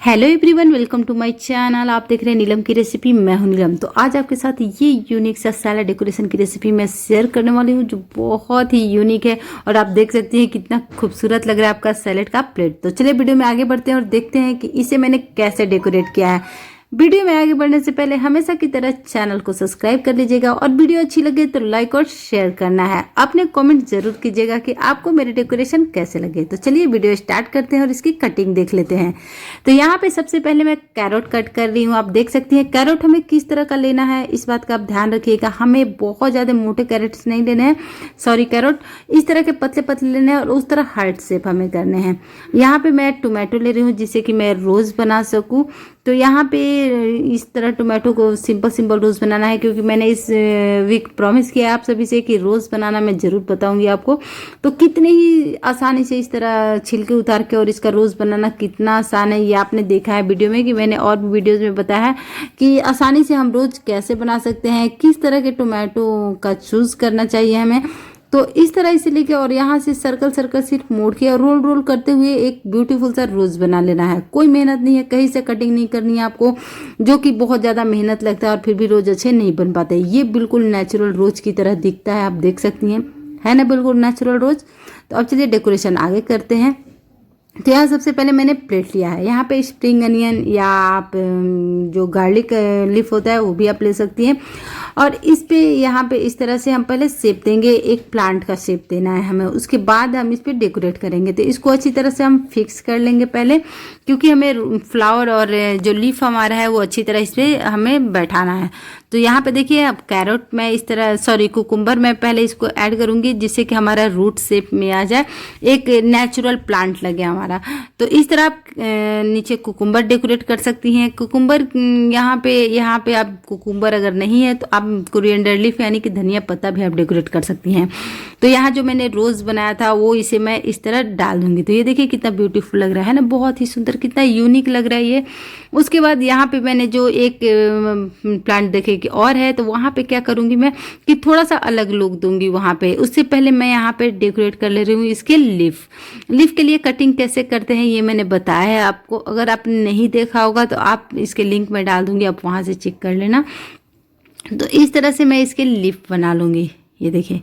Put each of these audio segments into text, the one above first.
Hello everyone, welcome to my channel. आप देख रहे हैं नीलम की रेसिपी। मैं हूं नीलम। तो आज आपके साथ ये यूनिक सा सैलेड डेकोरेशन की रेसिपी मैं शेयर करने वाली हूं जो बहुत ही यूनिक है। और आप देख सकते हैं कितना खूबसूरत लग रहा है आपका सैलेड का प्लेट। तो चलिए वीडियो में आगे बढ़ते हैं और देखते हैं कि इसे मैंने कैसे डेकोरेट किया है। वीडियो में आगे बढ़ने से पहले हमेशा की तरह चैनल को सब्सक्राइब कर लीजिएगा और वीडियो अच्छी लगे तो लाइक और शेयर करना है। अपने कमेंट जरूर कीजिएगा कि आपको मेरे डेकोरेशन कैसे लगे। तो चलिए वीडियो स्टार्ट करते हैं और इसकी कटिंग देख लेते हैं। तो यहाँ पे सबसे पहले मैं कैरोट कट कर रही हूँ। आप देख सकती हैं कैरोट हमें किस तरह का लेना है, इस बात का आप ध्यान रखिएगा। हमें बहुत ज़्यादा मोटे कैरेट्स नहीं लेने हैं, कैरोट इस तरह के पतले पतले लेने हैं और उस तरह हार्ट शेप हमें करने हैं। यहाँ पे मैं टोमेटो ले रही हूँ जिससे कि मैं रोज़ बना सकूँ। तो यहाँ पे इस तरह टोमेटो को सिंपल रोज़ बनाना है, क्योंकि मैंने इस वीक प्रॉमिस किया आप सभी से कि रोज़ बनाना मैं ज़रूर बताऊंगी आपको। तो कितने ही आसानी से इस तरह छिलके उतार के और इसका रोज़ बनाना कितना आसान है, ये आपने देखा है वीडियो में कि मैंने और भी वीडियोज़ में बताया है कि आसानी से हम रोज़ कैसे बना सकते हैं, किस तरह के टोमेटो का चूज़ करना चाहिए हमें। तो इस तरह इसे लेके और यहाँ से सर्कल सिर्फ मोड़ के और रोल करते हुए एक ब्यूटीफुल सा रोज बना लेना है। कोई मेहनत नहीं है, कहीं से कटिंग नहीं करनी है आपको, जो कि बहुत ज़्यादा मेहनत लगता है और फिर भी रोज अच्छे नहीं बन पाते। ये बिल्कुल नेचुरल रोज की तरह दिखता है, आप देख सकती हैं, है ना, बिल्कुल नेचुरल रोज। तो अब चलिए डेकोरेशन आगे करते हैं। तो यहाँ सबसे पहले मैंने प्लेट लिया है। यहाँ पे स्प्रिंग अनियन या आप जो गार्लिक लीफ होता है वो भी आप ले सकती हैं। और इस पे यहाँ पे इस तरह से हम पहले शेप देंगे, एक प्लांट का शेप देना है हमें, उसके बाद हम इस पे डेकोरेट करेंगे। तो इसको अच्छी तरह से हम फिक्स कर लेंगे पहले, क्योंकि हमें फ्लावर और जो लीफ हमारा है वो अच्छी तरह इस पर हमें बैठाना है। तो यहाँ पे देखिए अब कैरोट में इस तरह कुकुम्बर मैं पहले इसको ऐड करूँगी जिससे कि हमारा रूट शेप में आ जाए, एक नेचुरल प्लांट लगे हमारा। तो इस तरह आप नीचे कुकुम्बर डेकोरेट कर सकती हैं। कुकुम्बर यहाँ पे आप कुकुम्बर अगर नहीं है तो आप कोरिएंडर लीफ यानी कि धनिया पत्ता भी आप डेकोरेट कर सकती हैं। तो यहाँ जो मैंने रोज़ बनाया था वो इसे मैं इस तरह डाल दूंगी। तो ये देखिए कितना ब्यूटीफुल लग रहा है ना, बहुत ही सुंदर, कितना यूनिक लग रहा है ये। उसके बाद यहाँ पे मैंने जो एक प्लांट देखे कि और है, तो वहाँ पे क्या करूँगी मैं कि थोड़ा सा अलग लुक दूंगी वहाँ पे। उससे पहले मैं यहाँ पे डेकोरेट कर ले रही हूँ इसके लीफ के लिए कटिंग कैसे करते हैं ये मैंने बताया है आपको। अगर आपने नहीं देखा होगा तो आप इसके लिंक में डाल दूंगी, आप वहाँ से चेक कर लेना। तो इस तरह से मैं इसके लीफ बना लूँगी। ये देखिए,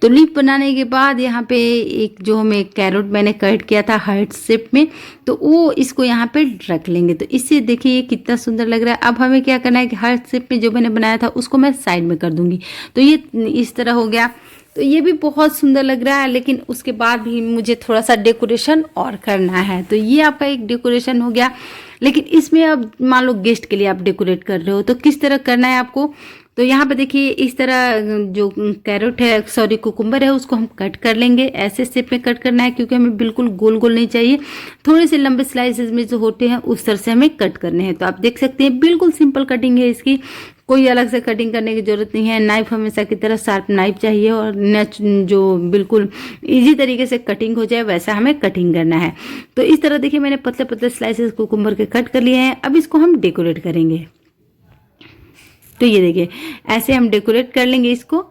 तो लीफ बनाने के बाद यहाँ पे एक जो हमें कैरोट मैंने कट किया था हार्ट शेप में, तो वो इसको यहाँ पे रख लेंगे। तो इससे देखिए ये कितना सुंदर लग रहा है। अब हमें क्या करना है कि हार्ट शेप में जो मैंने बनाया था उसको मैं साइड में कर दूंगी। तो ये इस तरह हो गया। तो ये भी बहुत सुंदर लग रहा है, लेकिन उसके बाद भी मुझे थोड़ा सा डेकोरेशन और करना है। तो ये आपका एक डेकोरेशन हो गया। लेकिन इसमें अब मान लो गेस्ट के लिए आप डेकोरेट कर रहे हो तो किस तरह करना है आपको। तो यहाँ पे देखिए इस तरह जो कैरोट है कुकुम्बर है उसको हम कट कर लेंगे। ऐसे शेप में कट करना है, क्योंकि हमें बिल्कुल गोल नहीं चाहिए, थोड़े से लंबे स्लाइसेस में जो होते हैं उस तरह से हमें कट करने हैं। तो आप देख सकते हैं बिल्कुल सिंपल कटिंग है इसकी, कोई अलग से कटिंग करने की जरूरत नहीं है। नाइफ हमेशा की तरह शार्प नाइफ चाहिए और जो बिल्कुल इजी तरीके से कटिंग हो जाए वैसा हमें कटिंग करना है। तो इस तरह देखिए मैंने पतले पतले स्लाइसेस कुकुम्बर के कट कर लिए हैं। अब इसको हम डेकोरेट करेंगे। तो ये देखिए ऐसे हम डेकोरेट कर लेंगे इसको।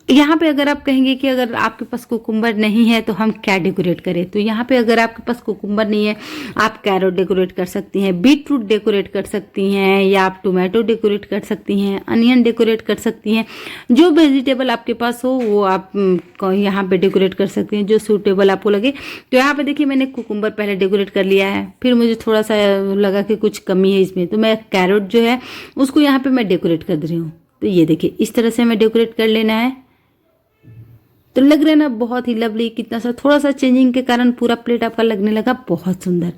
यहाँ पे अगर आप कहेंगे कि अगर आपके पास कुकुम्बर नहीं है तो हम क्या डेकोरेट करें, तो यहाँ पे अगर आपके पास कुकुम्बर नहीं है आप कैरोट डेकोरेट कर सकती हैं, बीट रूट डेकोरेट कर सकती हैं, या आप टोमेटो डेकोरेट कर सकती हैं, अनियन डेकोरेट कर सकती हैं। जो वेजिटेबल आपके पास हो वो आप यहाँ पे डेकोरेट कर सकती हैं, जो सूटेबल आपको लगे। तो यहाँ पे देखिए मैंने कुकुम्बर पहले डेकोरेट कर लिया है, फिर मुझे थोड़ा सा लगा कि कुछ कमी है इसमें, तो मैं कैरोट जो है उसको यहाँ पे मैं डेकोरेट कर रही हूँ। तो ये देखिए इस तरह से हमें डेकोरेट कर लेना है। तो लग रहा है ना बहुत ही लवली, कितना सा थोड़ा सा चेंजिंग के कारण पूरा प्लेट आपका लगने लगा बहुत सुंदर।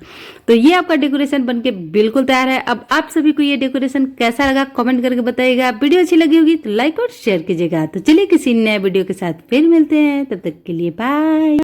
तो ये आपका डेकोरेशन बनके बिल्कुल तैयार है। अब आप सभी को ये डेकोरेशन कैसा लगा कमेंट करके बताइएगा। वीडियो अच्छी लगी होगी तो लाइक और शेयर कीजिएगा। तो चलिए किसी नए वीडियो के साथ फिर मिलते हैं, तब तक के लिए बाय।